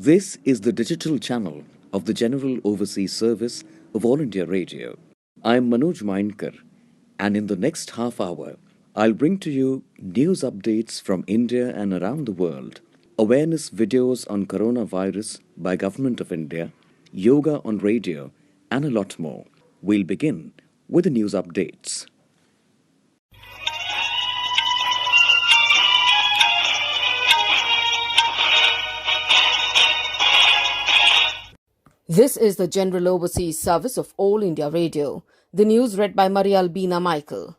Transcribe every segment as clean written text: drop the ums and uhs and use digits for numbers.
This is the digital channel of the General Overseas Service of All India Radio. I am Manoj Mainkar, and in the next half hour, I'll bring to you news updates from India and around the world, awareness videos on coronavirus by Government of India, yoga on radio, and a lot more. We'll begin with the news updates. This is the General Overseas Service of All India Radio. The news read by Maria Albina Michael.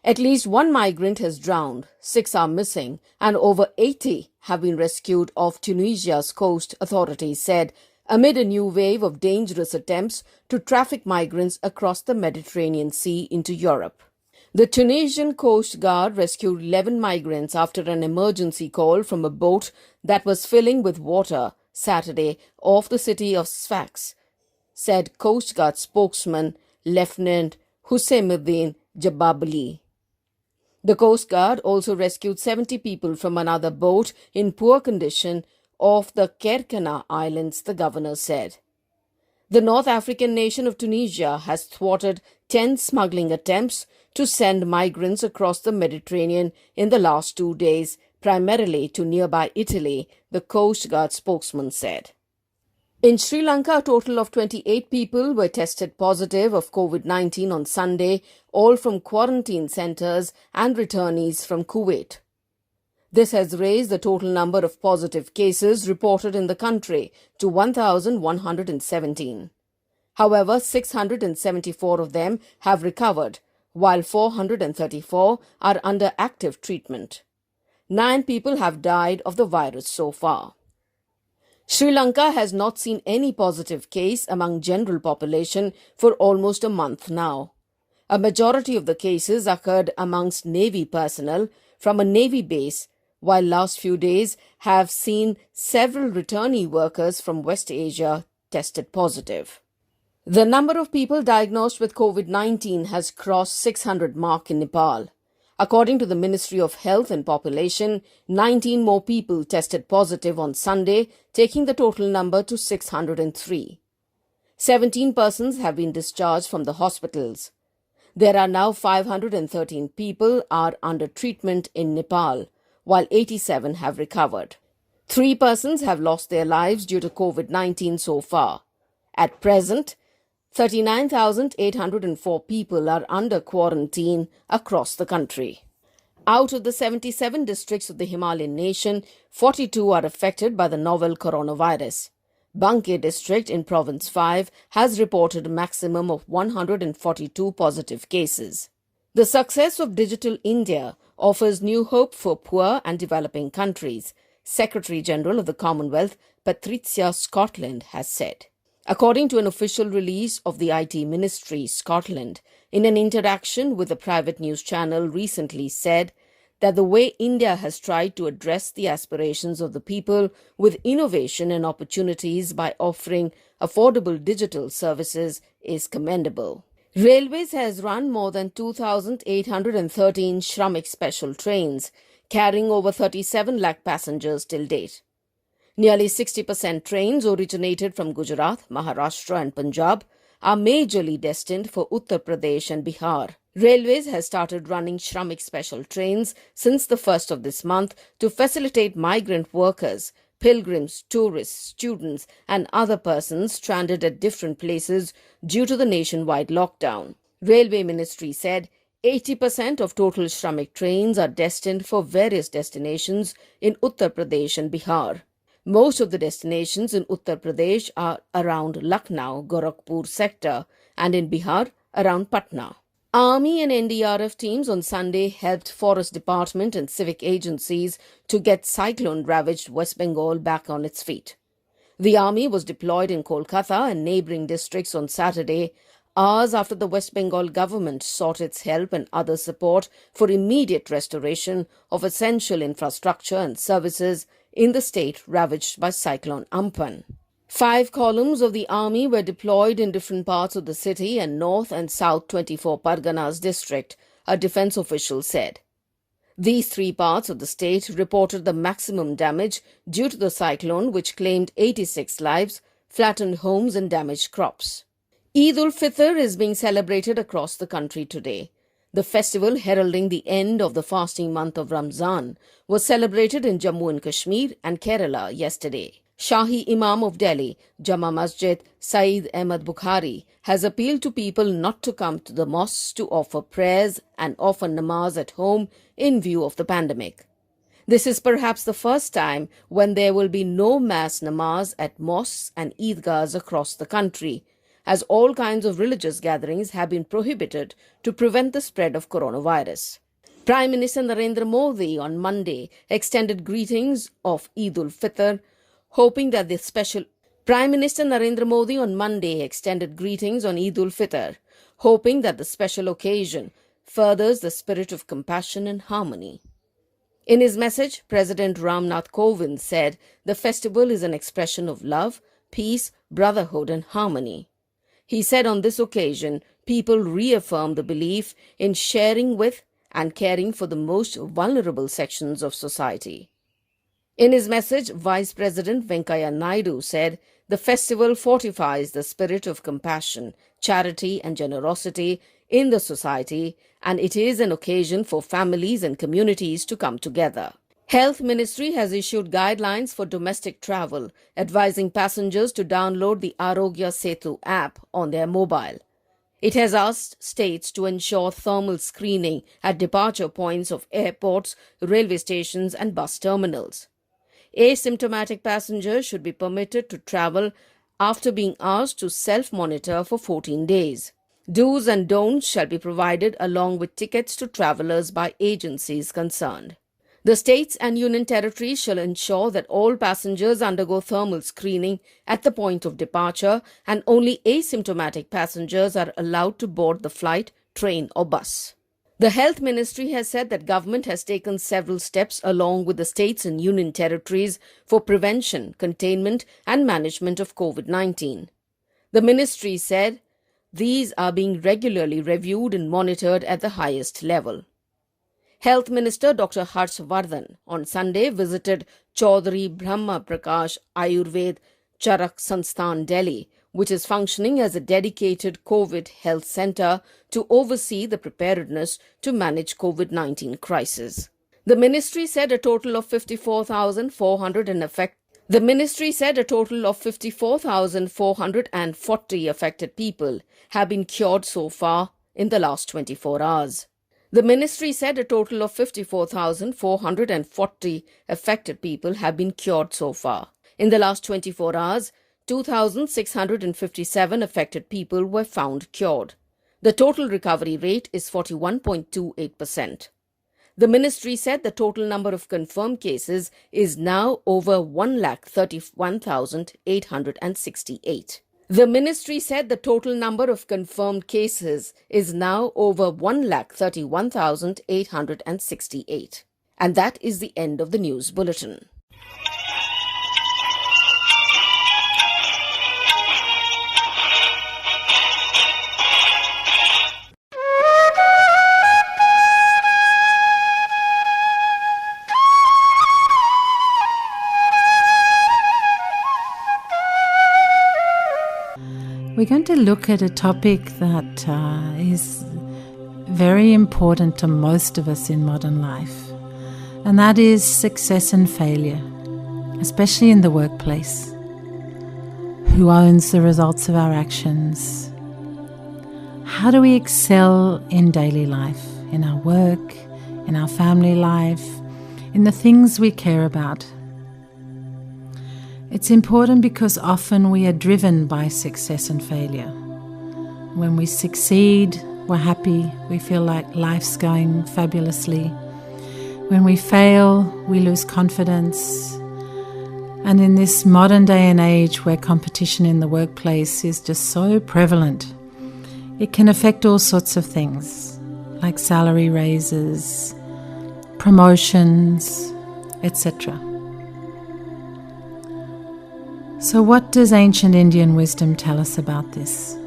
At least one migrant has drowned, 6 are missing, and over 80 have been rescued off Tunisia's coast, authorities said, amid a new wave of dangerous attempts to traffic migrants across the Mediterranean Sea into Europe. The Tunisian Coast Guard rescued 11 migrants after an emergency call from a boat that was filling with water Saturday off the city of Sfax, said Coast Guard spokesman Lieutenant Hussemuddin Jababli. The Coast Guard also rescued 70 people from another boat in poor condition off the Kerkena Islands, the governor said. The North African nation of Tunisia has thwarted 10 smuggling attempts to send migrants across the Mediterranean in the last 2 days, primarily to nearby Italy, the Coast Guard spokesman said. In Sri Lanka, a total of 28 people were tested positive of COVID-19 on Sunday, all from quarantine centres and returnees from Kuwait. This has raised the total number of positive cases reported in the country to 1,117. However, 674 of them have recovered, while 434 are under active treatment. 9 people have died of the virus so far. Sri Lanka has not seen any positive case among general population for almost a month now. A majority of the cases occurred amongst Navy personnel from a Navy base, while last few days have seen several returnee workers from West Asia tested positive. The number of people diagnosed with COVID-19 has crossed 600 mark in Nepal. According to the Ministry of Health and Population, 19 more people tested positive on Sunday, taking the total number to 603. 17 persons have been discharged from the hospitals. There are now 513 people are under treatment in Nepal, while 87 have recovered. 3 persons have lost their lives due to COVID-19 so far. At present, 39,804 people are under quarantine across the country. Out of the 77 districts of the Himalayan nation, 42 are affected by the novel coronavirus. Banke district in Province 5 has reported a maximum of 142 positive cases. The success of Digital India offers new hope for poor and developing countries, Secretary General of the Commonwealth Patricia Scotland has said. According to an official release of the IT Ministry, Scotland, in an interaction with a private news channel recently said that the way India has tried to address the aspirations of the people with innovation and opportunities by offering affordable digital services is commendable. Railways has run more than 2,813 Shramik special trains, carrying over 37 lakh passengers till date. Nearly 60% trains originated from Gujarat, Maharashtra and Punjab are majorly destined for Uttar Pradesh and Bihar. Railways has started running Shramik special trains since the 1st of this month to facilitate migrant workers, pilgrims, tourists, students and other persons stranded at different places due to the nationwide lockdown. Railway Ministry said 80% of total Shramik trains are destined for various destinations in Uttar Pradesh and Bihar. Most of the destinations in Uttar Pradesh are around Lucknow, Gorakhpur sector and in Bihar around Patna. Army and NDRF teams on Sunday helped Forest Department and civic agencies to get cyclone-ravaged West Bengal back on its feet. The army was deployed in Kolkata and neighbouring districts on Saturday, hours after the West Bengal government sought its help and other support for immediate restoration of essential infrastructure and services in the state ravaged by Cyclone Amphan. 5 columns of the army were deployed in different parts of the city and North and South 24 Parganas district, a defence official said. These three parts of the state reported the maximum damage due to the cyclone, which claimed 86 lives, flattened homes and damaged crops. Eid ul-Fitr is being celebrated across the country today. The festival, heralding the end of the fasting month of Ramzan, was celebrated in Jammu and Kashmir and Kerala yesterday. Shahi Imam of Delhi, Jama Masjid Saeed Ahmad Bukhari, has appealed to people not to come to the mosques to offer prayers and offer namaz at home in view of the pandemic. This is perhaps the first time when there will be no mass namaz at mosques and eidgahs across the country, as all kinds of religious gatherings have been prohibited to prevent the spread of coronavirus. Prime Minister Narendra Modi on Monday extended greetings of Eid ul-Fitr, hoping that the special Prime Minister Narendra Modi on Monday extended greetings on Eid ul-Fitr, hoping that the special occasion furthers the spirit of compassion and harmony. In his message, President Ramnath Kovind said the festival is an expression of love, peace, brotherhood and harmony. He said on this occasion, people reaffirm the belief in sharing with and caring for the most vulnerable sections of society. In his message, Vice President Venkaiah Naidu said the festival fortifies the spirit of compassion, charity and generosity in the society, and it is an occasion for families and communities to come together. Health Ministry has issued guidelines for domestic travel, advising passengers to download the Arogya Setu app on their mobile. It has asked states to ensure thermal screening at departure points of airports, railway stations and bus terminals. Asymptomatic passengers should be permitted to travel after being asked to self-monitor for 14 days. Do's and don'ts shall be provided along with tickets to travellers by agencies concerned. The states and union territories shall ensure that all passengers undergo thermal screening at the point of departure and only asymptomatic passengers are allowed to board the flight, train or bus. The Health Ministry has said that government has taken several steps along with the states and union territories for prevention, containment and management of COVID-19. The ministry said these are being regularly reviewed and monitored at the highest level. Health Minister Dr. Harsh Vardhan on Sunday visited Chaudhary Brahma Prakash Ayurved Charak Sansthan, Delhi, which is functioning as a dedicated COVID health centre to oversee the preparedness to manage COVID-19 crisis. The ministry said a total of 54,440 affected people have been cured so far in the last 24 hours. The ministry said a total of 54,440 affected people have been cured so far. In the last 24 hours, 2,657 affected people were found cured. The total recovery rate is 41.28%. The ministry said the total number of confirmed cases is now over 1,31,868. The ministry said the total number of confirmed cases is now over 1,31,868. And that is the end of the news bulletin. We're going to look at a topic that is very important to most of us in modern life, and that is success and failure, especially in the workplace. Who owns the results of our actions? How do we excel in daily life, in our work, in our family life, in the things we care about? It's important because often we are driven by success and failure. When we succeed, we're happy, we feel like life's going fabulously. When we fail, we lose confidence. And in this modern day and age where competition in the workplace is just so prevalent, it can affect all sorts of things, like salary raises, promotions, etc. So what does ancient Indian wisdom tell us about this?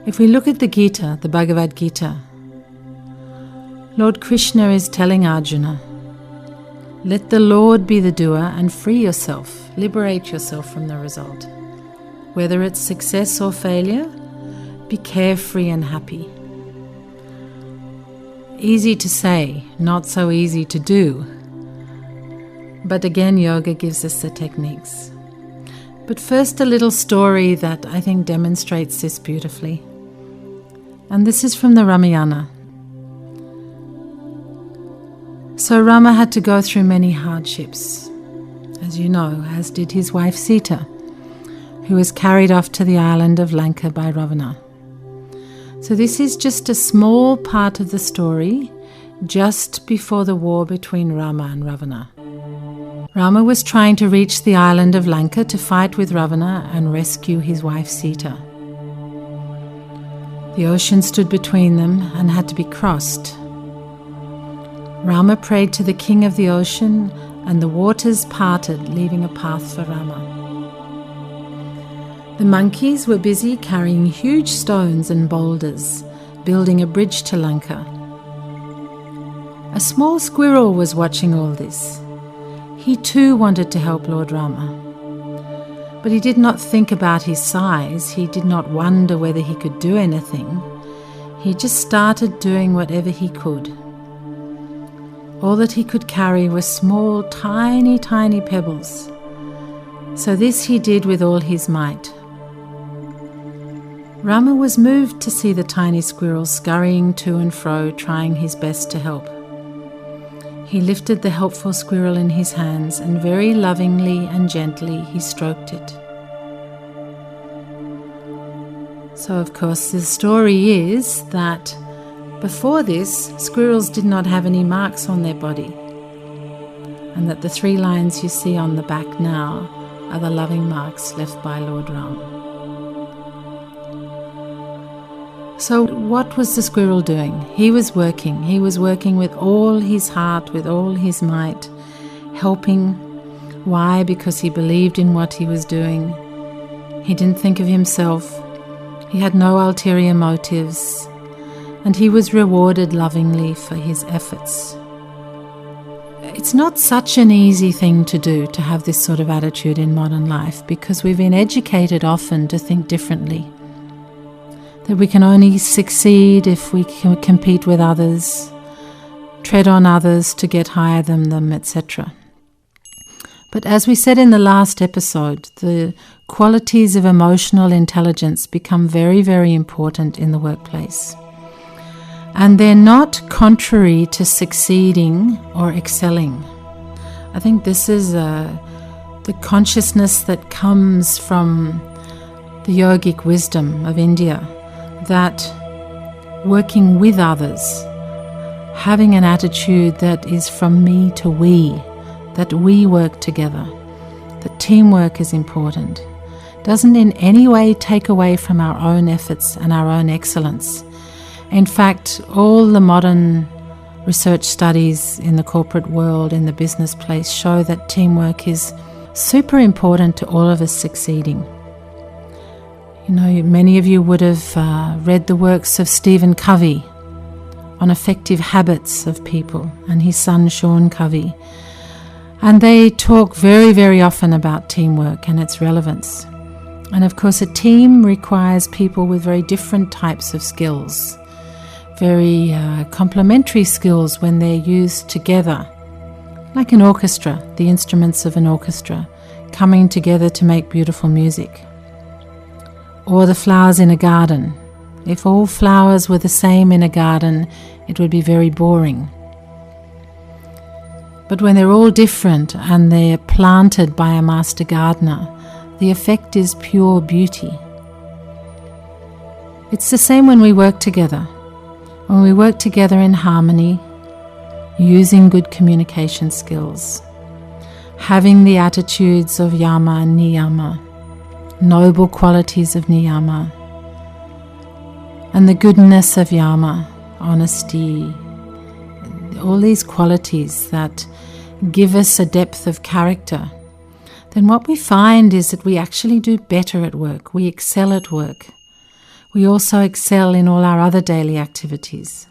If we look at the Gita, the Bhagavad Gita, Lord Krishna is telling Arjuna, let the Lord be the doer and free yourself, liberate yourself from the result. Whether it's success or failure, be carefree and happy. Easy to say, not so easy to do. But again, yoga gives us the techniques. But first, a little story that I think demonstrates this beautifully. And this is from the Ramayana. So Rama had to go through many hardships, as you know, as did his wife Sita, who was carried off to the island of Lanka by Ravana. So this is just a small part of the story just before the war between Rama and Ravana. Rama was trying to reach the island of Lanka to fight with Ravana and rescue his wife Sita. The ocean stood between them and had to be crossed. Rama prayed to the king of the ocean, and the waters parted, leaving a path for Rama. The monkeys were busy carrying huge stones and boulders, building a bridge to Lanka. A small squirrel was watching all this. He too wanted to help Lord Rama. But he did not think about his size. He did not wonder whether he could do anything. He just started doing whatever he could. All that he could carry were small, tiny pebbles. So this he did with all his might. Rama was moved to see the tiny squirrel scurrying to and fro, trying his best to help. He lifted the helpful squirrel in his hands and very lovingly and gently he stroked it. So of course the story is that before this, squirrels did not have any marks on their body, and that the 3 lines you see on the back now are the loving marks left by Lord Ram. So what was the squirrel doing? He was working. He was working with all his heart, with all his might, helping. Why? Because he believed in what he was doing. He didn't think of himself. He had no ulterior motives. And he was rewarded lovingly for his efforts. It's not such an easy thing to do, to have this sort of attitude in modern life, because we've been educated often to think differently. That we can only succeed if we can compete with others, tread on others to get higher than them, etc. But as we said in the last episode, the qualities of emotional intelligence become very, very important in the workplace. And they're not contrary to succeeding or excelling. I think this is the consciousness that comes from the yogic wisdom of India, that working with others, having an attitude that is from me to we, that we work together, that teamwork is important, doesn't in any way take away from our own efforts and our own excellence. In fact, all the modern research studies in the corporate world, in the business place, show that teamwork is super important to all of us succeeding. You know, many of you would have read the works of Stephen Covey on effective habits of people, and his son Sean Covey. And they talk very, very often about teamwork and its relevance. And of course, a team requires people with very different types of skills, very complementary skills when they're used together, like an orchestra, the instruments of an orchestra, coming together to make beautiful music. Or the flowers in a garden. If all flowers were the same in a garden, it would be very boring. But when they're all different and they're planted by a master gardener, the effect is pure beauty. It's the same when we work together. When we work together in harmony, using good communication skills, having the attitudes of yama and niyama, noble qualities of niyama, and the goodness of yama, honesty, all these qualities that give us a depth of character, then what we find is that we actually do better at work. We excel at work. We also excel in all our other daily activities.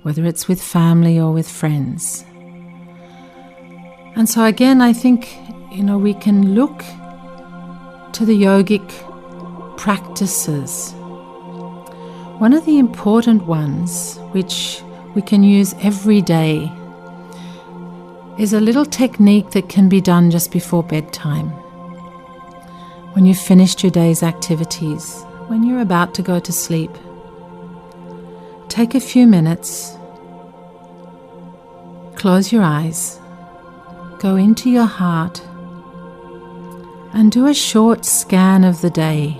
whether it's with family or with friends. And so again, I think, we can look to the yogic practices. One of the important ones, which we can use every day, is a little technique that can be done just before bedtime. When you've finished your day's activities, when you're about to go to sleep, take a few minutes, close your eyes, go into your heart, and do a short scan of the day.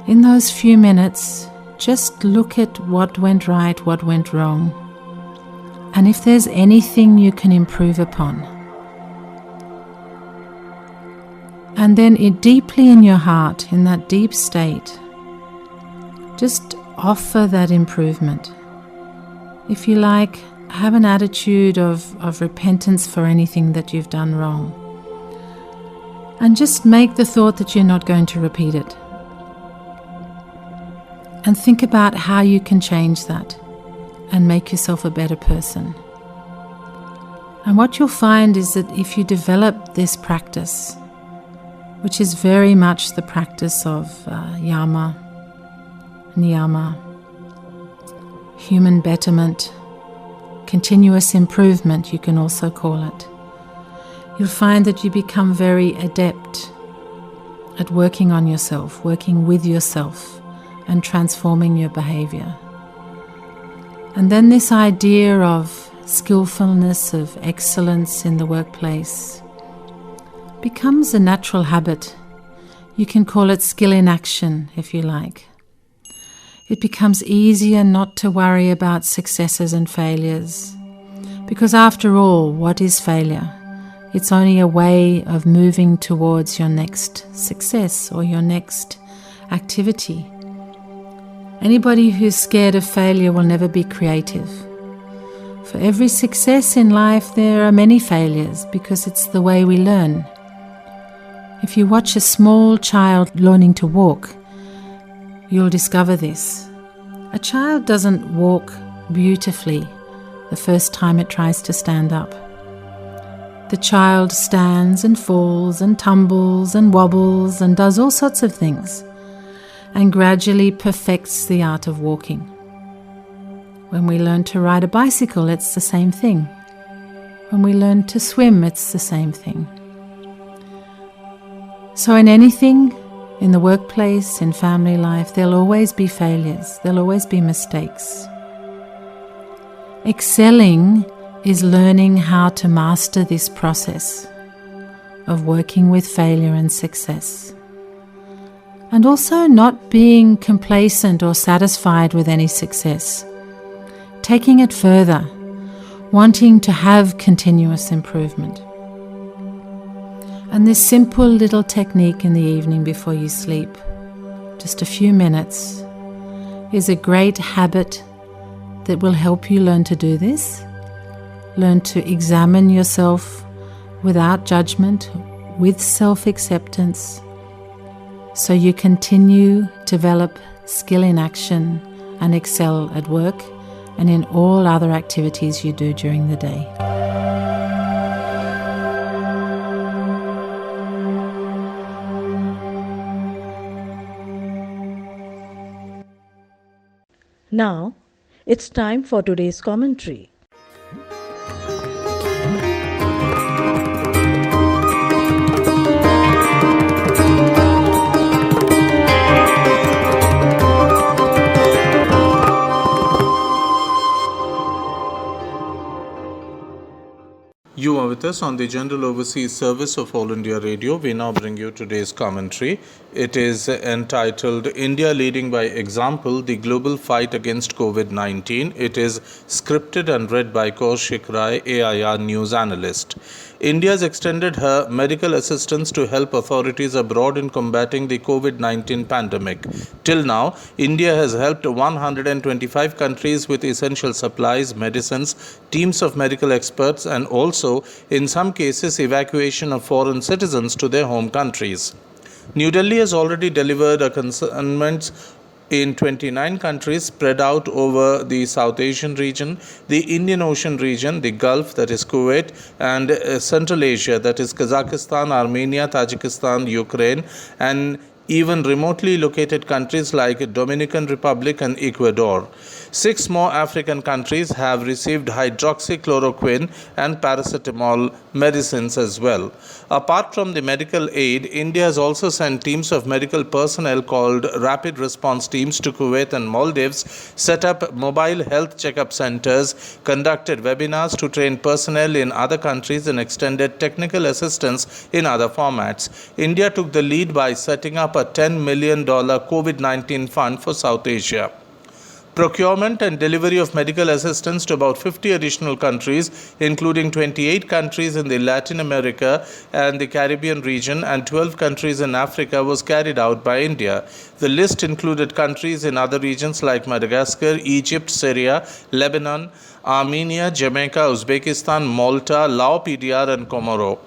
In those few minutes, just look at what went right, what went wrong, and if there's anything you can improve upon. And then deeply in your heart, in that deep state, just offer that improvement. If you like, have an attitude of repentance for anything that you've done wrong. And just make the thought that you're not going to repeat it. And think about how you can change that and make yourself a better person. And what you'll find is that if you develop this practice, which is very much the practice of yama, niyama, human betterment, continuous improvement, you can also call it, you'll find that you become very adept at working on yourself, working with yourself, and transforming your behavior. And then this idea of skillfulness, of excellence in the workplace, becomes a natural habit. You can call it skill in action, if you like. It becomes easier not to worry about successes and failures, because after all, what is failure? It's only a way of moving towards your next success or your next activity. Anybody who's scared of failure will never be creative. For every success in life, there are many failures, because it's the way we learn. If you watch a small child learning to walk, you'll discover this. A child doesn't walk beautifully the first time it tries to stand up. The child stands and falls and tumbles and wobbles and does all sorts of things, and gradually perfects the art of walking. When we learn to ride a bicycle, it's the same thing. When we learn to swim, it's the same thing. So in anything, in the workplace, in family life, there'll always be failures, there'll always be mistakes. Excelling is learning how to master this process of working with failure and success. And also not being complacent or satisfied with any success. Taking it further, wanting to have continuous improvement. And this simple little technique in the evening before you sleep, just a few minutes, is a great habit that will help you learn to do this. Learn to examine yourself without judgment, with self-acceptance, so you continue to develop skill in action and excel at work and in all other activities you do during the day. Now, it's time for today's commentary. You are with us on the General Overseas Service of All India Radio. We now bring you today's commentary. It is entitled India Leading by Example, the Global Fight Against COVID-19. It is scripted and read by Kaushik Rai, AIR News Analyst. India has extended her medical assistance to help authorities abroad in combating the COVID-19 pandemic. Till now, India has helped 125 countries with essential supplies, medicines, teams of medical experts, and also, in some cases, evacuation of foreign citizens to their home countries. New Delhi has already delivered a consignment in 29 countries spread out over the South Asian region, the Indian Ocean region, the Gulf, that is Kuwait, and Central Asia, that is Kazakhstan, Armenia, Tajikistan, Ukraine, and even remotely located countries like Dominican Republic and Ecuador. 6 more African countries have received hydroxychloroquine and paracetamol medicines as well. Apart from the medical aid, India has also sent teams of medical personnel called Rapid Response Teams to Kuwait and Maldives, set up mobile health checkup centers, conducted webinars to train personnel in other countries, and extended technical assistance in other formats. India took the lead by setting up a $10 million COVID-19 fund for South Asia. Procurement and delivery of medical assistance to about 50 additional countries, including 28 countries in the Latin America and the Caribbean region and 12 countries in Africa, was carried out by India. The list included countries in other regions like Madagascar, Egypt, Syria, Lebanon, Armenia, Jamaica, Uzbekistan, Malta, Lao PDR, and Comoro.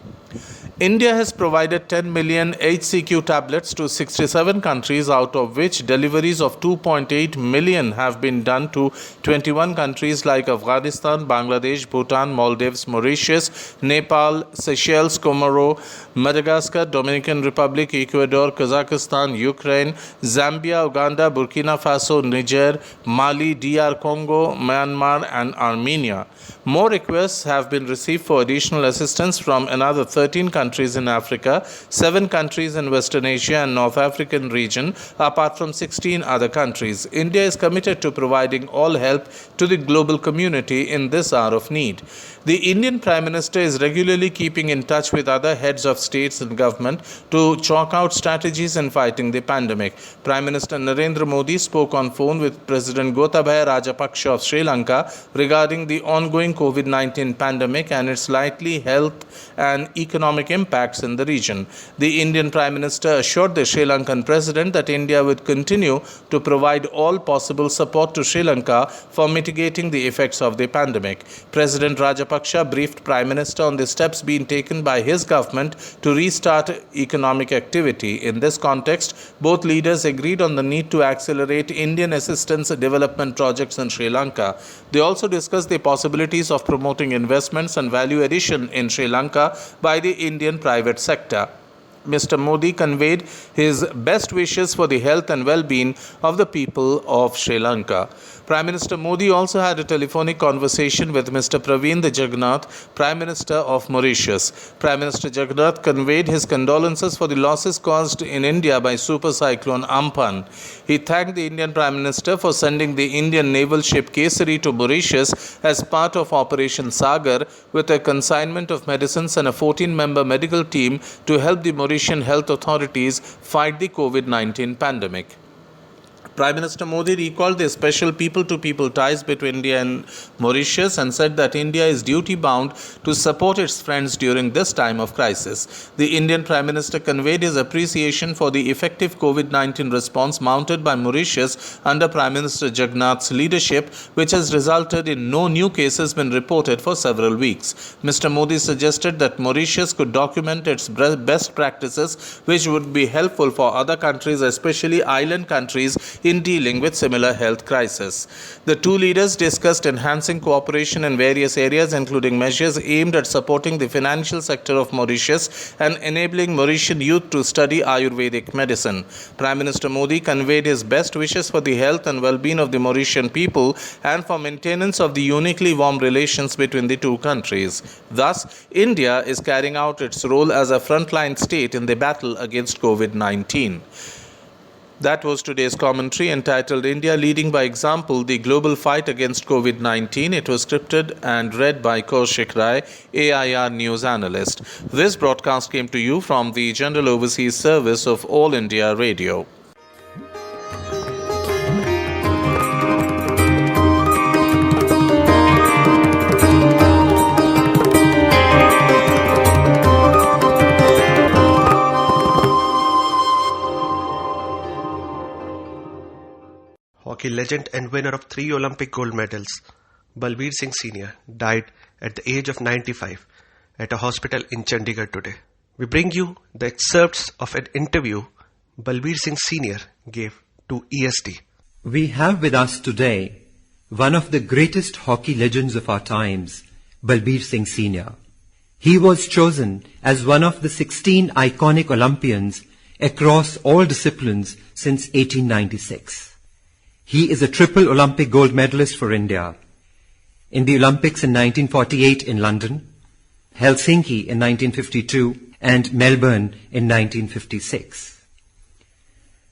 India has provided 10 million HCQ tablets to 67 countries, out of which deliveries of 2.8 million have been done to 21 countries like Afghanistan, Bangladesh, Bhutan, Maldives, Mauritius, Nepal, Seychelles, Comoro, Madagascar, Dominican Republic, Ecuador, Kazakhstan, Ukraine, Zambia, Uganda, Burkina Faso, Niger, Mali, DR Congo, Myanmar, and Armenia. More requests have been received for additional assistance from another 13 countries in Africa, 7 countries in Western Asia and North African region, apart from 16 other countries. India is committed to providing all help to the global community in this hour of need. The Indian Prime Minister is regularly keeping in touch with other heads of states and government to chalk out strategies in fighting the pandemic. Prime Minister Narendra Modi spoke on phone with President Gotabaya Rajapaksa of Sri Lanka regarding the ongoing COVID-19 pandemic and its likely health and economic impacts in the region. The Indian Prime Minister assured the Sri Lankan President that India would continue to provide all possible support to Sri Lanka for mitigating the effects of the pandemic. President Rajapaksa briefed Prime Minister on the steps being taken by his government to restart economic activity. In this context, both leaders agreed on the need to accelerate Indian assistance development projects in Sri Lanka. They also discussed the possibilities of promoting investments and value addition in Sri Lanka by the Indian private sector. Mr. Modi conveyed his best wishes for the health and well-being of the people of Sri Lanka. Prime Minister Modi also had a telephonic conversation with Mr. Pravind Jagannath, Prime Minister of Mauritius. Prime Minister Jagannath conveyed his condolences for the losses caused in India by Super Cyclone Amphan. He thanked the Indian Prime Minister for sending the Indian naval ship Kesari to Mauritius as part of Operation Sagar with a consignment of medicines and a 14-member medical team to help the Mauritian health authorities fight the COVID-19 pandemic. Prime Minister Modi recalled the special people-to-people ties between India and Mauritius and said that India is duty-bound to support its friends during this time of crisis. The Indian Prime Minister conveyed his appreciation for the effective COVID-19 response mounted by Mauritius under Prime Minister Jagannath's leadership, which has resulted in no new cases being reported for several weeks. Mr. Modi suggested that Mauritius could document its best practices, which would be helpful for other countries, especially island countries, in dealing with similar health crises. The two leaders discussed enhancing cooperation in various areas, including measures aimed at supporting the financial sector of Mauritius and enabling Mauritian youth to study Ayurvedic medicine. Prime Minister Modi conveyed his best wishes for the health and well-being of the Mauritian people and for maintenance of the uniquely warm relations between the two countries. Thus, India is carrying out its role as a frontline state in the battle against COVID-19. That was today's commentary entitled India Leading by Example, the Global Fight Against COVID-19. It was scripted and read by Kaushik Rai, AIR News Analyst. This broadcast came to you from the General Overseas Service of All India Radio. Hockey legend and winner of 3 Olympic gold medals, Balbir Singh Sr. died at the age of 95 at a hospital in Chandigarh today. We bring you the excerpts of an interview Balbir Singh Sr. gave to ESD. We have with us today one of the greatest hockey legends of our times, Balbir Singh Senior. He was chosen as one of the 16 iconic Olympians across all disciplines since 1896. He is a triple Olympic gold medalist for India. In the Olympics in 1948 in London, Helsinki in 1952 and Melbourne in 1956.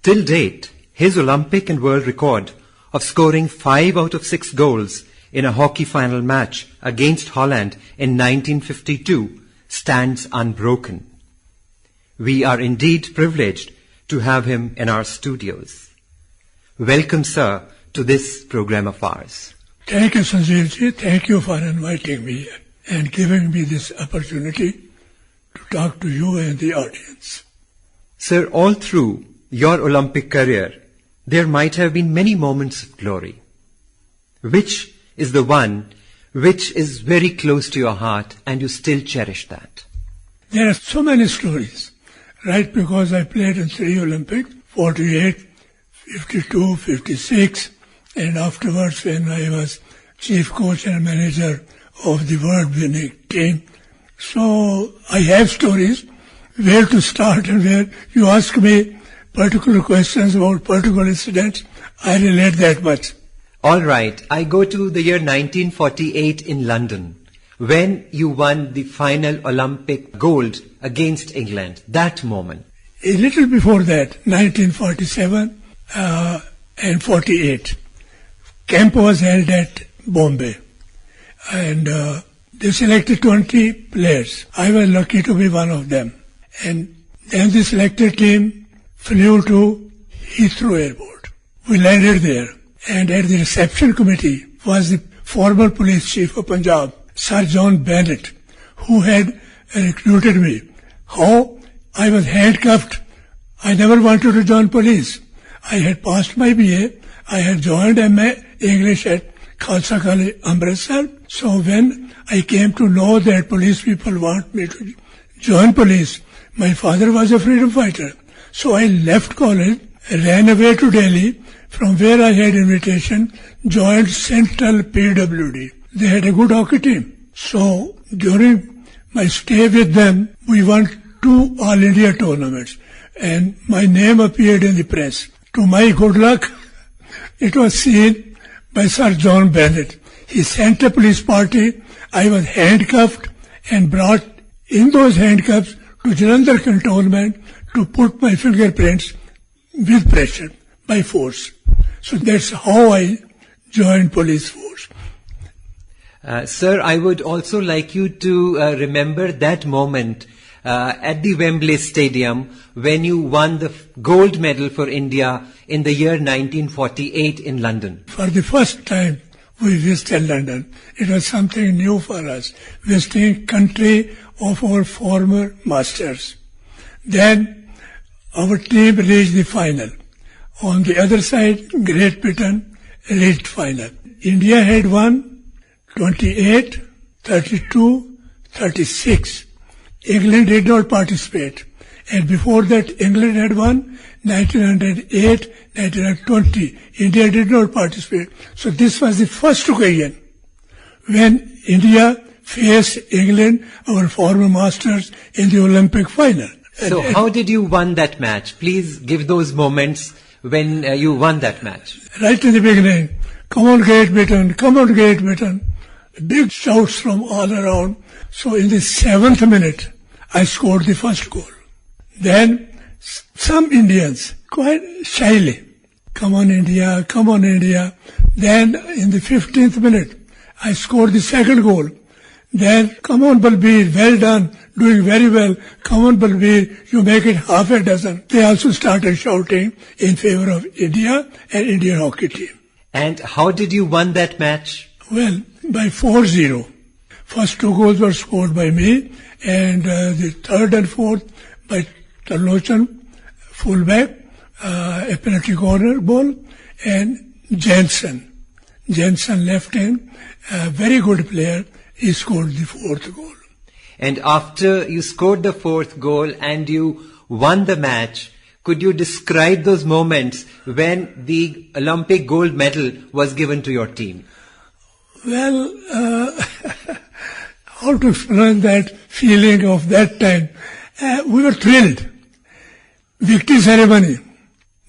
Till date, his Olympic and world record of scoring 5 out of 6 goals in a hockey final match against Holland in 1952 stands unbroken. We are indeed privileged to have him in our studios. Welcome, sir, to this program of ours. Thank you, Sanjeev ji. Thank you for inviting me here and giving me this opportunity to talk to you and the audience. Sir, all through your Olympic career, there might have been many moments of glory. Which is the one which is very close to your heart and you still cherish that? There are so many stories. Right, because I played in 3 Olympics, 48, 52, 56, and afterwards when I was chief coach and manager of the world-winning team. So I have stories where to start, and where you ask me particular questions about particular incidents, I relate that much. All right, I go to the year 1948 in London, when you won the final Olympic gold against England, that moment. A little before that, 1947 and 48, camp was held at Bombay, and they selected 20 players. I was lucky to be one of them. And then the selected team flew to Heathrow Airport. We landed there, and at the reception committee was the former police chief of Punjab, Sir John Bennett, who had recruited me. How? I was handcuffed. I never wanted to join police. I had passed my BA. I had joined MA English at Khalsa College, Amritsar. So when I came to know that police people want me to join police, my father was a freedom fighter. So I left college, ran away to Delhi, from where I had invitation, joined Central PWD. They had a good hockey team. So during my stay with them, we won 2 All India tournaments, and my name appeared in the press. To my good luck, it was seen by Sir John Bennett. He sent a police party. I was handcuffed and brought in those handcuffs to Jalandhar cantonment to put my fingerprints with pressure, by force. So that's how I joined police force. Sir, I would also like you to remember that moment at the Wembley Stadium when you won the gold medal for India in the year 1948 in London. For the first time we visited London. It was something new for us, visiting country of our former masters. Then our team reached the final. On the other side, Great Britain reached final. India had won 28, 32, 36. England did not participate. And before that, England had won 1908, 1920. India did not participate. So this was the first occasion when India faced England, our former masters, in the Olympic final. So how did you win that match? Please give those moments when you won that match. Right in the beginning, come on Great Britain, come on Great Britain. Big shouts from all around. So in the 7th minute, I scored the first goal. Then some Indians, quite shyly, come on India, come on India. Then in the 15th minute, I scored the second goal. Then, come on Balbir, well done, doing very well. Come on Balbir, you make it half a dozen. They also started shouting in favor of India and Indian hockey team. And how did you win that match? Well, by 4-0. First 2 goals were scored by me, and the third and fourth by Tarlochan, fullback, a penalty corner ball, and Jensen. Jensen left in, a very good player. He scored the 4th goal. And after you scored the 4th goal and you won the match, Could you describe those moments when the Olympic gold medal was given to your team? Well, how to explain that feeling of that time? We were thrilled. Victory ceremony,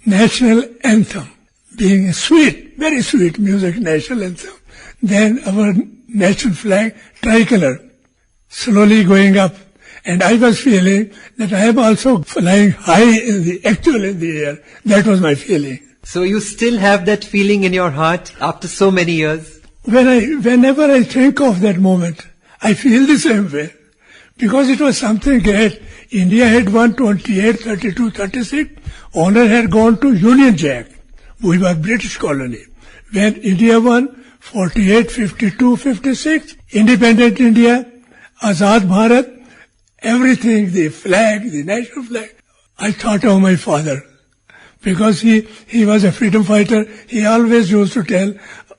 national anthem, being a sweet, very sweet music, national anthem. Then our national flag, tricolor, slowly going up. And I was feeling that I am also flying high in the air. That was my feeling. So you still have that feeling in your heart after so many years? Whenever I think of that moment, I feel the same way. Because it was something great. India had won 28, 32, 36. Honor had gone to Union Jack. We were British colony. When India won 48, 52, 56, independent India, Azad Bharat, everything, the flag, the national flag. I thought of my father. Because he was a freedom fighter, he always used to tell,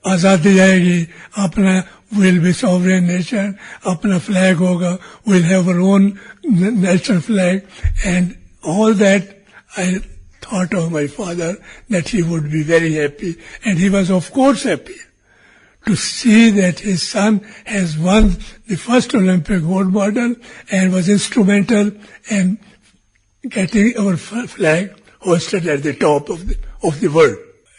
Azadi aayegi, apna will be sovereign nation, apna flag hoga, we'll have our own national flag. And all that, I thought of my father, that he would be very happy. And he was of course happy to see that his son has won the first Olympic gold medal and was instrumental in getting our flag hoisted at the top of the world.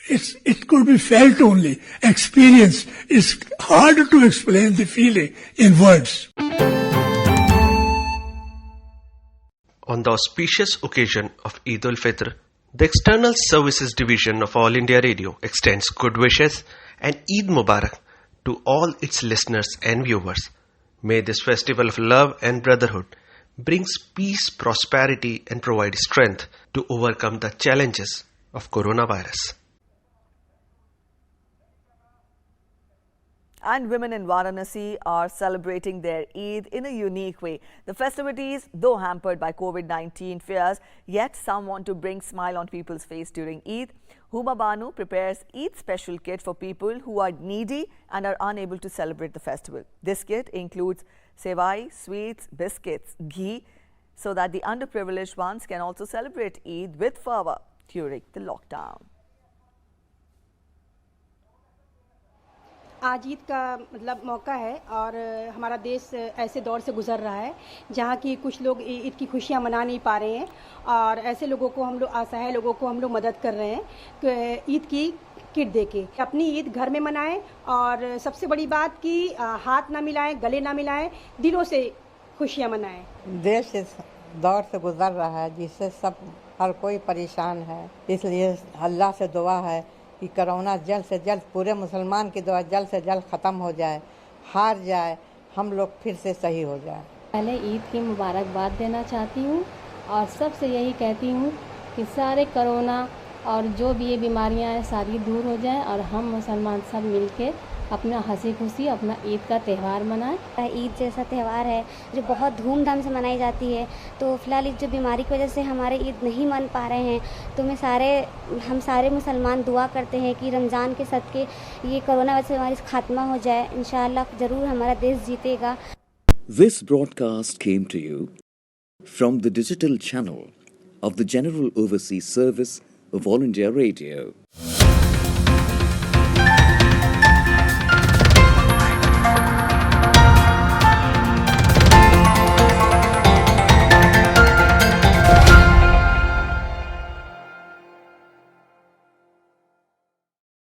It could be felt only, experienced. It's hard to explain the feeling in words. On the auspicious occasion of Eid al-Fitr, the External Services Division of All India Radio extends good wishes and Eid Mubarak to all its listeners and viewers. May this festival of love and brotherhood brings peace, prosperity and provide strength to overcome the challenges of coronavirus. And women in Varanasi are celebrating their Eid in a unique way. The festivities, though hampered by COVID-19 fears, yet some want to bring smile on people's face during Eid. Huma Banu prepares Eid special kit for people who are needy and are unable to celebrate the festival. This kit includes sevai, sweets, biscuits, ghee, so that the underprivileged ones can also celebrate Eid with fervor during the lockdown. आज ईद का मतलब मौका है और हमारा देश ऐसे दौर से गुजर रहा है जहाँ की कुछ लोग ईद की खुशियाँ मना नहीं पा रहे हैं और ऐसे लोगों को हम लोग असहाय लोगों को हम लोग मदद कर रहे हैं ईद की किट देके अपनी ईद घर में मनाएं और सबसे बड़ी बात कि हाथ ना मिलाएं, गले ना मिलाएं, दिलों से खुशियाँ मनाएं। देश इस दौर से गुजर रहा है जिससे सब हर कोई परेशान है, इसलिए अल्लाह से दुआ है कि कोरोना जल्द से जल्द पूरे मुसलमान की दुआ जल्द से जल्द ख़त्म हो जाए, हार जाए, हम लोग फिर से सही हो जाए। पहले ईद की मुबारकबाद देना चाहती हूँ और सबसे यही कहती हूँ कि सारे कोरोना और जो भी ये बीमारियाँ हैं सारी दूर हो जाएं और हम मुसलमान सब मिलके अपना हंसी खुशी अपना ईद का त्यौहार मनाएं। ईद जैसा त्यौहार है जो बहुत धूमधाम से मनाई जाती है, तो फिलहाल इस जो बीमारी की वजह से हमारे ईद नहीं मन पा रहे हैं, तो हम सारे मुसलमान दुआ करते हैं कि रमज़ान के सदके ये कोरोना वजह से हमारी खात्मा हो जाए। इंशाअल्लाह ज़रूर हमारा देश जीतेगा। This broadcast came to you from the digital channel of the General Overseas Service of All India Radio.